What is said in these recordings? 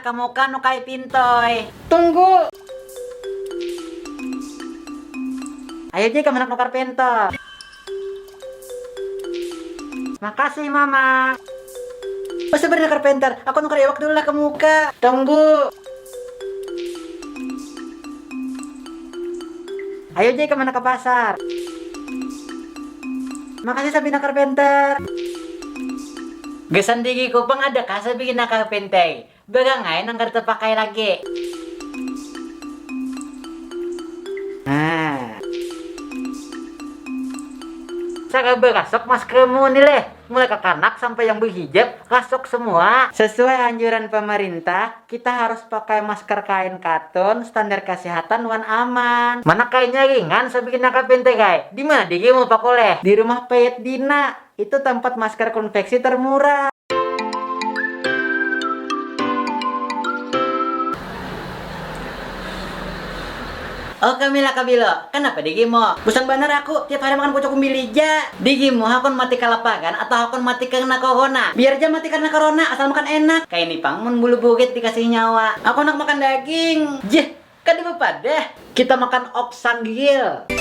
kamu kan nukai pintoy. Tunggu. Ayo Ji kamu nukar pinto. Makasih mama. Oh sebenarnya carpenter, aku nukar ewak dulu lah ke muka. Tunggu. Ayo Ji kemana ke pasar. Makasih Sabina carpenter. Gesan digi kupang ada kah Sabina carpenter. Berangai nangkar terpakai lagi. Nah. Cara berasok maskermu nih leh. Mulai ke kanak sampai yang berhijab, rasok semua. Sesuai anjuran pemerintah, kita harus pakai masker kain katun, standar kesehatan wan aman. Mana kainnya ringan, saya bikin carpenter guys. Di mana digi mau pakoleh? Di rumah Payet Dina. Itu tempat masker konveksi termurah. Oh Kamila Kabilo, kenapa digimo? Bosan bener aku, tiap hari makan pocok umbilija. Digimo, hakon mati kelapagan atau hakon mati karena corona? Biar aja mati karena corona, asal makan enak. Kayak ini pang, mun bulu bukit dikasih nyawa. Aku nak makan daging. Jeh, kan di deh. Kita makan oksanggil.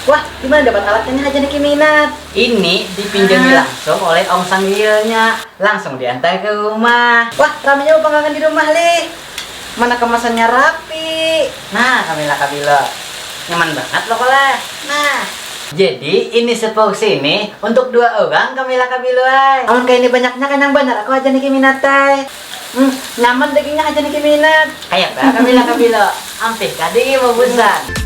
Wah, gimana dapat alatnya aja nih Kiminat? Ini dipinjami langsung oleh Om Sanggilnya. Langsung diantar ke rumah. Wah, ramenya mau panggangan di rumah, Li. Mana kemasannya rapi. Nah, Kamila Kabilo. Nyaman banget loh, koleh. Nah. Jadi, ini seporsi nih untuk 2 orang Kamila Kabilo. Amun kayak ini banyaknya kan yang benar. Aku aja nih Kiminat, nyaman dagingnya aja nih Kiminat. Kayak ba Kamila Kabilo. Ampih kadang mau bosan.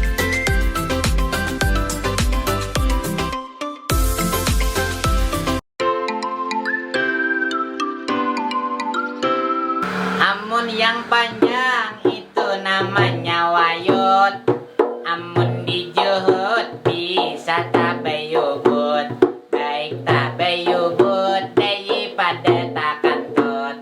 Amun yang panjang itu namanya wayut. Amun dijuhut bisa tabayubut. Baik tabayubut daripada takantut.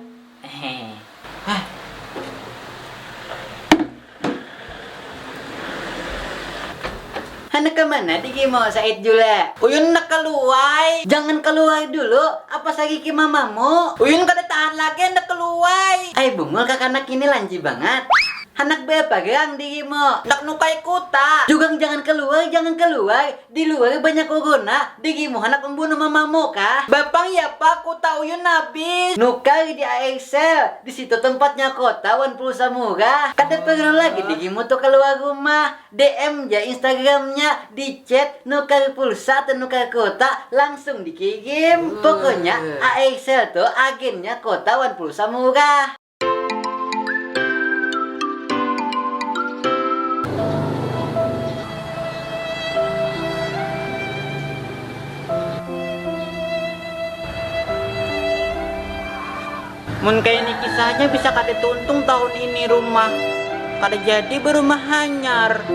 Anak kemana digi mau Said Jula? Uyun nak keluar. Jangan keluar dulu. Apa sagi ki mamamu? Uyun kada tahan lagi nak keluar. Ay bungul kakak anak ini lanji banget. Anak berapa gang digi mo? Nak nukai kuta. Juga jangan keluar, jangan keluar. Di luar banyak corona. Digi mo anak membunuh mamamu kah? Bapang ya pak, kuta uyun habis. Nukai di AXL. Di situ tempatnya kota wan pulsa murah. Kada perlu lagi digi mo tuh keluar rumah. DM ya Instagramnya, di chat nukar pulsa atau nukar kota langsung dikirim. Pokoknya AXL tuh agennya kota wan pulsa murah. Mun kayak ini kisahnya bisa kada tuntung tahun ini rumah. Kada jadi berumah hanyar.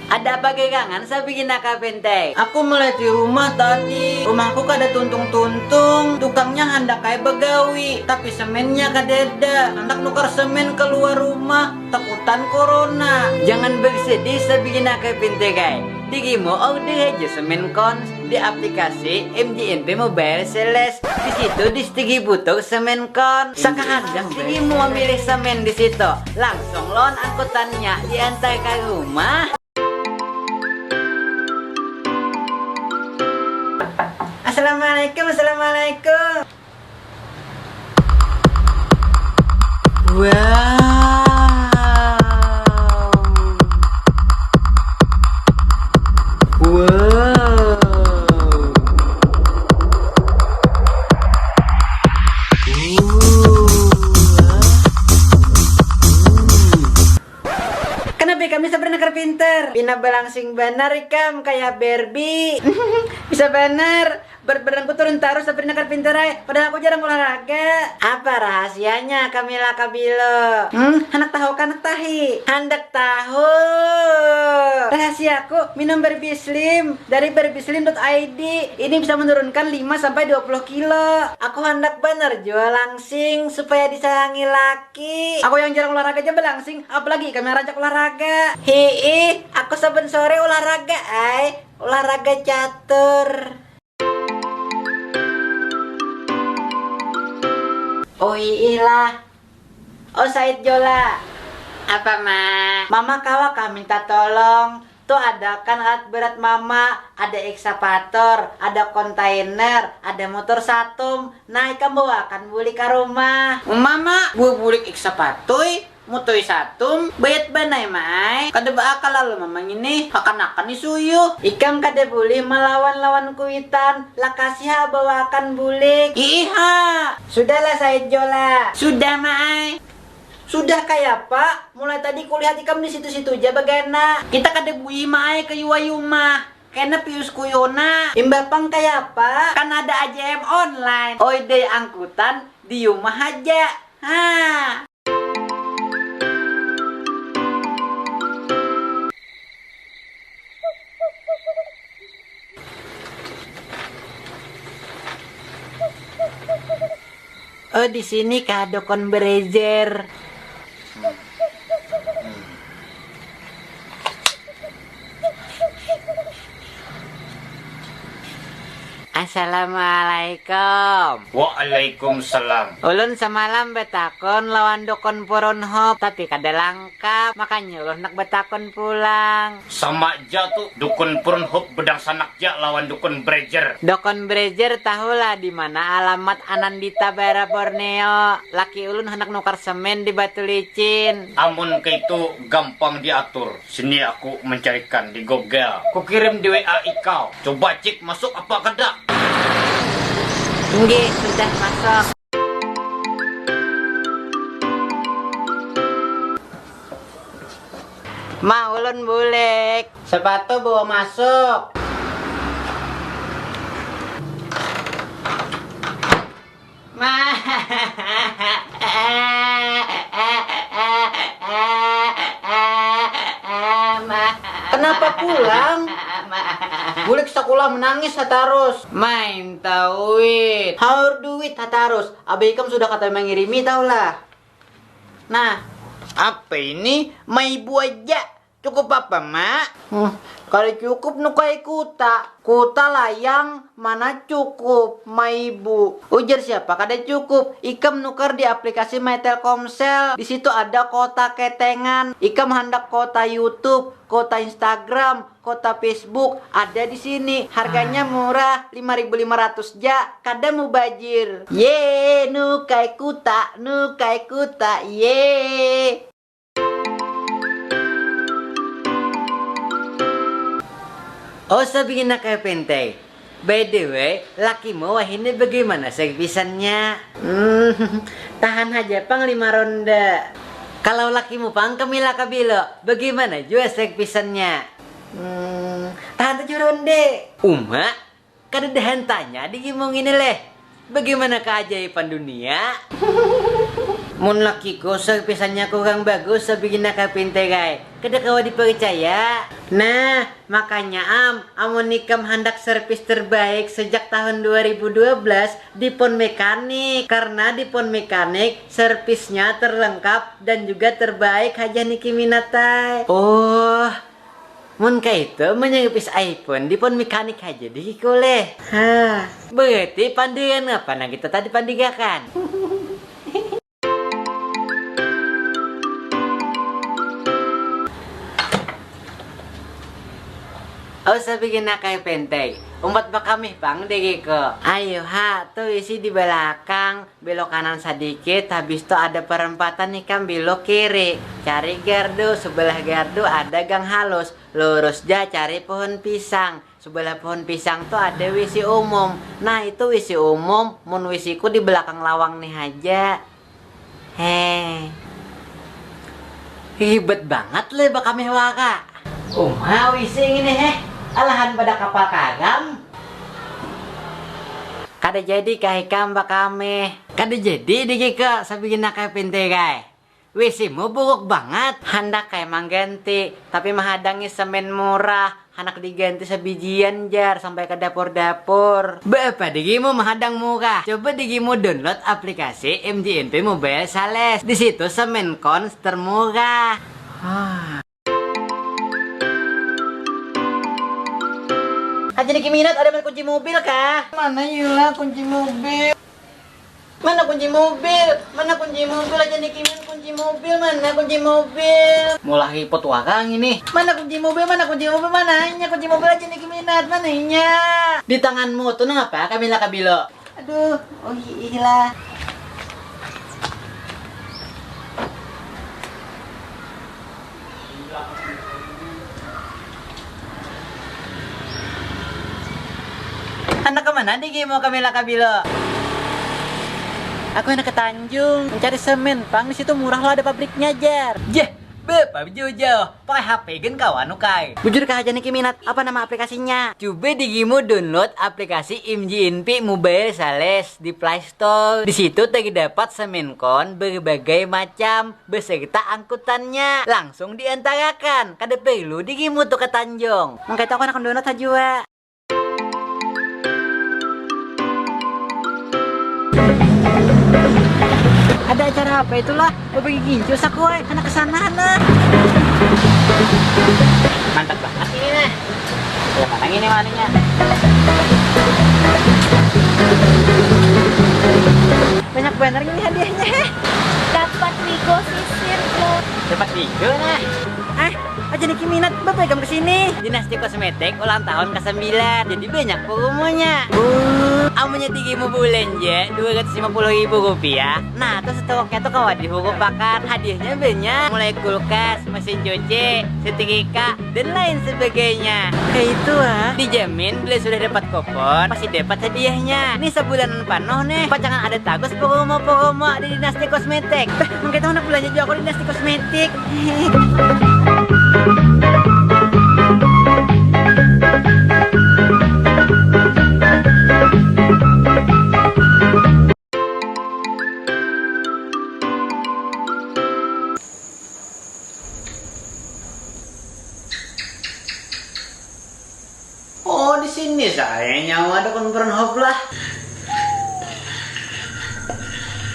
Ada apa gegangan saya bikin carpenter? Aku mulai di rumah tadi. Rumahku kada tuntung-tuntung. Tukangnya hendak kayak begawi, tapi semennya kada ada. Hendak nukar semen keluar rumah, takutan corona. Jangan bersedih saya bikin carpenter guys. Digimo order aja semen kons di aplikasi MJNP Mobile Sales. Di situ di stigi butuh semen kon. Sekarang digimo memilih semen di situ. Langsung loan angkutannya diantar ke rumah. Assalamualaikum, assalamualaikum. Wow. Kenapa kami sebenarnya pinter? Pina balangsing benar ikam kayak Barbie. Bisa bener. Berat badanku turun terus seperti nakar pintar ay. Padahal aku jarang olahraga. Apa rahasianya Kamila Kabilo? Anak tahu kan anak tahi. Hendak tahu. Rahasiaku minum Barbie Slim dari barbislim.id. Ini bisa menurunkan 5 sampai 20 kilo. Aku hendak bener jual langsing supaya disayangi laki. Aku yang jarang olahraga aja belangsing, apalagi kami rajak olahraga. Hii, aku saben sore olahraga ay. Olahraga catur. Oh iyalah. Oh Said Jola. Apa ma? Mama kawak minta tolong. Tuh ada kan alat berat mama, ada ekskavator, ada kontainer, ada motor satum. Nah ikan bawakan buli ke rumah. Mama, gua bulik ekskavator, motor satum, bayat banai mai. Kada bakal lalu mamang ini, akan isuyu. Ikam kada boleh melawan kuitan, lakasih bawakan bulik. Iha, sudahlah Said Jola. Sudah mai. Sudah kayak Pak, mulai tadi kulihat ikam di situ-situ aja bagaimana. Kita kada bui mae ke yuwa-yuma. Kena pius kuyona. Imbapang kayak Pak, kan ada AJM online. Oi deh angkutan di rumah aja. Ha. Oh di sini kadokon berezer. Assalamualaikum. Waalaikumsalam. Ulun semalam betakon lawan dokon Pornhub tapi kada langkap, makanya ulun nak betakon pulang. Sama aja tuh dukun Pornhub bedang sanak ja lawan dukun Brejer. Dokon Brejer tahulah di mana alamat Anandita Bara Borneo. Laki ulun hendak nukar semen di Batu Licin. Amun ke itu gampang diatur. Sini aku mencarikan di Google. Ku kirim di WA ikau. Coba cek masuk apa kada. Nggih, sudah masuk. Ma, ulun bulik. Sepatu bawa masuk. Ma. Kenapa pulang? Bulik sekolah menangis hatarus. Main tauit. Haur duit hatarus. Abe ikam sudah kata mengirimi taulah. Nah, apa ini? Mai ibu aja. Cukup apa, Mak? Kalau cukup nukai kuta. Kuta layang mana cukup, mai ibu. Ujar siapa? Kada cukup. Ikam nukar di aplikasi My Telkomsel. Di situ ada kota ketengan. Ikam hendak kota YouTube, kota Instagram, kota Facebook ada di sini. Harganya murah, 5.500 ja. Kada mubajir. Ye, nukai kuta, ye. Oh, sabihin na kayo, Pentay. By the way, laki mo, ini bagaimana segpisannya? Tahan aja, pang 5 ronda. Kalau laki mo pang Kamila Kabilo, bagaimana juga segpisannya? Tahan 7 ronde. Uma, kada dahan tanya, digimong ini leh. Bagaimana keajaiban dunia? Mun laki ko, segpisannya kurang bagus, sabihin na kayo, Pentay, kay. Kada kawa dipercaya. Nah, makanya amun ikam hendak servis terbaik sejak tahun 2012 di Pon Mekanik. Karena di Pon Mekanik servisnya terlengkap dan juga terbaik haja niki minatai. Oh, mun kayak itu menyervis iPhone di Pon Mekanik aja dikoleh. Hah, berarti pandangan apa nah kita tadi pandigakan? Oh, sabihin na kayo, Pentay. Umat ba kami pang digi ko? Ayo ha, tuh isi di belakang. Belok kanan sedikit, habis itu ada perempatan nih kan belok kiri. Cari gardu, sebelah gardu ada gang halus. Lurus aja cari pohon pisang. Sebelah pohon pisang tuh ada WC umum. Nah itu WC umum, mun WC ku di belakang lawang nih aja. Heh. Ribet banget le ba kami waka. WC ini heh. Alahan pada kapal kagam. Kada jadi kai kamba kami. Kada jadi dikika sabihin na kay pinte kay. WC mo buruk banget. Hendak kay mangganti, tapi mahadangi semen murah. Anak diganti sa bijian jar sampai ke dapur-dapur. Bapak digi mo mahadang murah. Coba digi mo download aplikasi MJNP Mobile Sales. Di situ semen cons termurah. Aja nih Kiminat, ada kunci mobil kah? Mana Yula kunci mobil? Mana kunci mobil? Mana kunci mobil? Aja nih Kiminat kunci mobil. Mana kunci mobil? Mulai petualang ini. Mana kunci mobil? Mana kunci mobil? Mananya kunci mobil aja nih Kiminat? Mananya? Di tanganmu tuh ngapa? Kamila Kabilo. Aduh, oh iya. Anak kemana digi mau Kamila Kabilo? Aku enak ke Tanjung mencari semen, pang di situ murah loh, ada pabriknya jar. Jeh, bapak jauh-jauh pakai HP gen kawan ukai. Bujur kah aja nih Kiminat, apa nama aplikasinya? Coba digimu download aplikasi MJNP Mobile Sales di Play Store. Di situ tadi dapat semen kon berbagai macam beserta angkutannya langsung diantarakan. Kada perlu digimu tuh ke Tanjung. Makanya aku akan download aja. Ada acara apa itulah? Gue bagi gincus aku, anak kesana anak. Mantap banget ini nih. Ya mana ini maninya? Banyak bener ini hadiahnya. Dapat Wigo sisir loh. Dapat Wigo nah. Aja nih Kiminat, bapak kamu kesini. Dinasti Kosmetik ulang tahun ke-9. Jadi banyak promonya. Amunya 3.000 belanja 250.000 rupiah. Nah tuh stoknya tuh kawan dihurupakan. Hadiahnya banyak, mulai kulkas, mesin cuci, setrika, dan lain sebagainya. Kayak itu dijamin bila sudah dapat kupon pasti dapat hadiahnya. Ini sebulanan penuh nih. Pacangan ada tagus promo di Dinasti Kosmetik. Mungkin tahu anak belanja juga aku di Dinasti Kosmetik. Oh, di sini saya nyawa dukun Pornhub lah.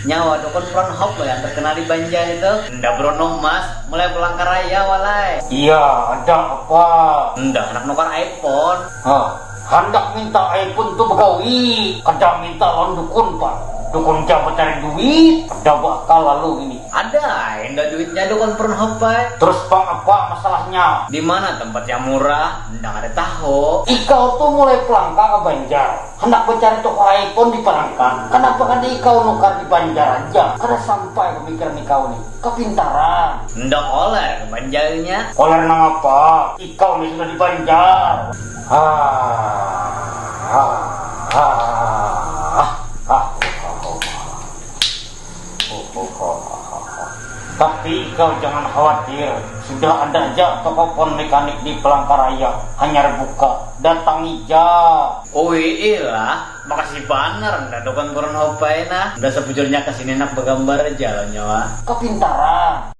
Nyawa dukun Pornhub yang terkenal di Banjar itu. Ndak Bruno Mas, mulai Palangkaraya walai. Iya, ada apa? Ndak anak nukar iPhone. Hendak minta iPhone tuh begawi. Kada minta lawan dukun, Pak. Dukun jabat cari duit. Ada bakal lalu ini. Ada, ndak duitnya dukun Pornhub, Pak. Terus Bang, apa masalahnya? Di mana tempat yang murah? Ndak ada tahu. Ikau tuh mulai pelangka ke Banjar. Hendak mencari toko iPhone di Palangka. Kenapa kan ikau nukar di Banjar aja? Kada sampai pemikiran ikau nih. Kepintaran. Ndak oleh ke Banjarnya. Oleh nang apa? Ikau nih sudah di Banjar. Tapi kau jangan khawatir, sudah ada aja toko pon mekanik di Palangkaraya, hanya buka, datang ija. Oh iya, makasih banget ndak dukun Pornhub nah. Udah sebujurnya kesini nak bergambar aja lo nyawa. Kepintaran.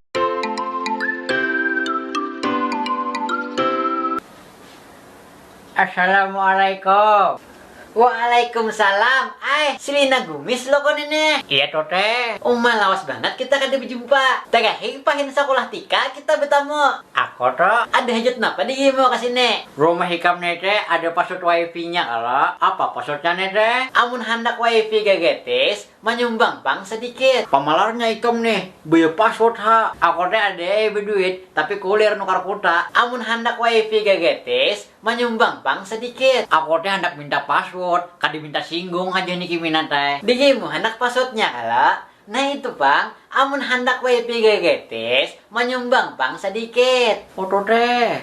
Assalamualaikum. Waalaikumsalam. Selina Gumis lo kon ini. Iya tote. Lawas banget kita kada berjumpa. Terakhir pahin sekolah tika kita bertemu. Aku toh ada hajat napa di mau kesini. Rumah hikam nete ada password wifi-nya kalau. Apa passwordnya nete? Amun hendak wifi gagetis menyumbang bang sedikit. Pamalarnya hikam nih. Bayar password ha. Aku teh ada berduit tapi kuliah nukar kuta. Amun hendak wifi gagetis menyumbang bang sedikit. Aku teh hendak minta password, kada minta singgung aja nih Kiminat teh. Digimu hendak passwordnya kalau. Nah itu bang, amun hendak wifi gagetis menyumbang bang sedikit. Foto teh.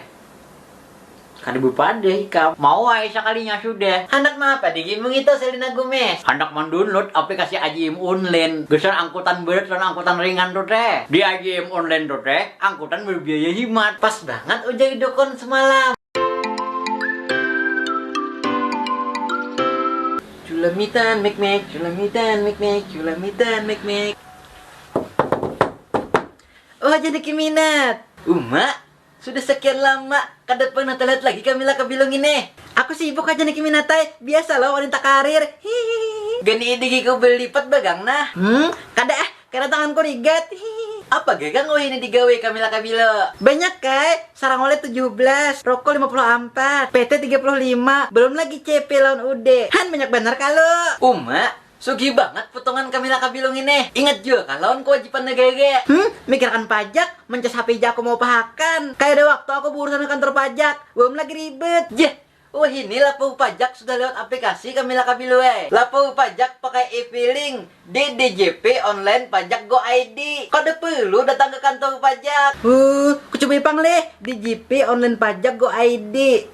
Kada bupade kau. Mau sekalinya sudah. Hendak mah apa digimu itu Selina Gomez? Hendak mendownload aplikasi AJM online. Geser angkutan berat dan angkutan ringan tuh teh. Di AJM online tuh teh, angkutan berbiaya hemat. Pas banget udah dukun semalam. Sulamitan, mek, sulamitan, mek, sulamitan, mek. Oh, jadi kiminat. Sudah sekian lama kada pernah terlihat lagi Kamila Kabilong ini. Aku sibuk aja nih kiminatai. Biasa loh wanita karir. Hihihi. Gani idigi ko berlipat bagang nah. Kada karena tanganku rigat. Hihihi. Apa gagang ini digawe Kamila Kabilo? Banyak kai. Sarang oleh 17, rokok 54, PT 35, belum lagi CP lawan UD. Han banyak bener kalau. Sugi banget potongan Kamila Kabilong ini. Ingat juga kalau kewajiban negara. Mikirkan pajak, mencas HP aku mau pahakan. Kayak ada waktu aku berurusan ke kantor pajak, belum lagi ribet. Ini lapor pajak sudah lewat aplikasi Kamila Kabilong. Lapor pajak pakai e-filing di DJP online pajak Go ID. Kau udah perlu datang ke kantor pajak. Ku coba ipang leh DJP online pajak Go ID.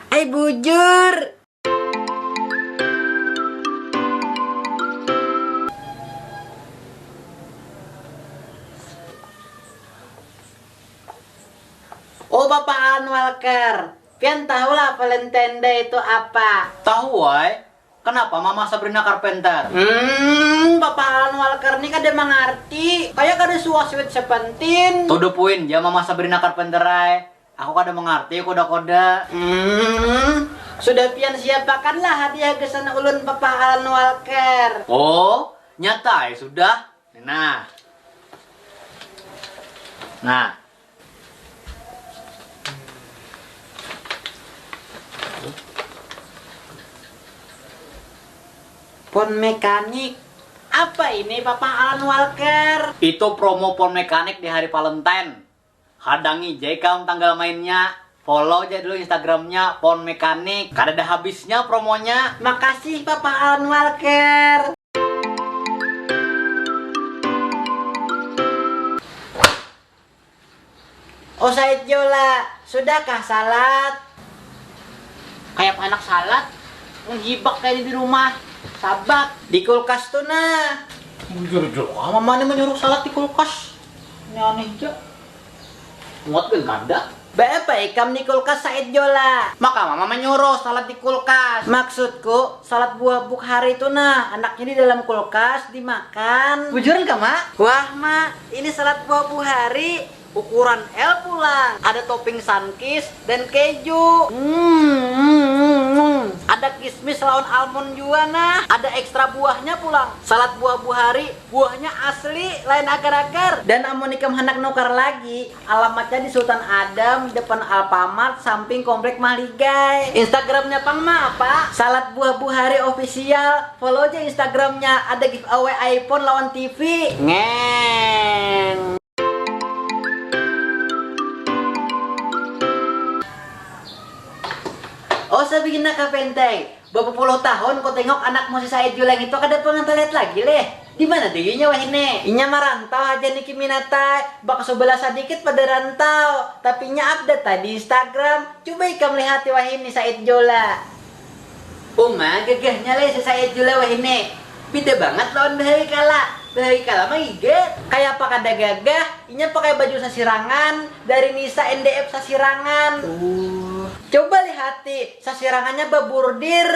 Ay bujur. Oh, Bapak Anwalker, pian tahu lah Valentine Day itu apa? Tahu wai? Kenapa Mama Sabrina Carpenter? Bapak Anwalker ini kada mengerti. Kayak kada suah sweet sepentin. To the point ya Mama Sabrina Carpenter ay. Aku kada mengerti koda-koda. Sudah pian siapakanlah hadiah kesan ulun Bapak Anwalker. Oh, nyata ya sudah. Nah. Pon mekanik. Apa ini Bapak Alan Walker? Itu promo pon mekanik di hari Valentine. Hadangi Jekam tanggal mainnya. Follow aja dulu Instagramnya pon mekanik. Kada ada habisnya promonya. Makasih Bapak Alan Walker. Oh Said Jola, sudahkah salat? Kayak anak salat, menghibak kayak di rumah. Sabak di kulkas tuh nah. Jujur mama nih menyuruh salat di kulkas. Ini aneh aja. Muat kan kada? Bapak ikam di kulkas Said Jola. Maka mama menyuruh salat di kulkas. Maksudku salat buah bukhari itu nah, anaknya di dalam kulkas dimakan. Bujuran kah mak? Wah mak, ini salat buah bukhari ukuran L pulang. Ada topping sunkist dan keju. Ada kismis lawan almond juga nah. Ada ekstra buahnya pulang. Salat buah buhari, buahnya asli, lain agar-agar. Dan amun ikam hendak nukar lagi, alamatnya di Sultan Adam, depan Alfamart, samping komplek Mahligai. Instagramnya Pang Ma apa? Salat buah buhari official. Follow aja Instagramnya. Ada giveaway iPhone lawan TV. Ngeng. Oh, sabi na ka penteng. Berapa puluh tahun kau tengok anak si Said Julang itu kada pernah terlihat lagi leh. Di mana dinya wah ini? Inya marantau aja nih Kiminatai. Bak sebelah sedikit pada rantau. Tapi nya update tadi Instagram. Coba ikam lihat wah ini Said Jola. Gagahnya leh si Said Jola wah ini. Beda banget lawan dari kala. Dari kala mah iget. Kayak apa kada gagah? Inya pakai baju sasirangan dari Nisa NDF sasirangan. Coba lihat sasirangannya baburdir,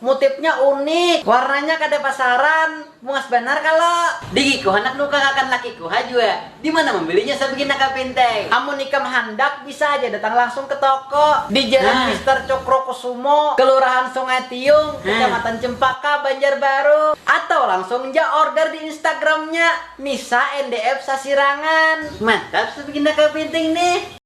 motifnya unik, warnanya kada pasaran, muas benar kalau digiku anak nuka akan lakiku hajua. Di mana membelinya sebegini kapinteng? Amun ikam handak bisa aja datang langsung ke toko di Jalan Mister Cokro Kusumo, Kelurahan Sungai Tiung, Kecamatan Cempaka, Banjarbaru, atau langsung aja order di Instagramnya Nisa NDF Sasirangan. Mantap sebegini kapinteng nih.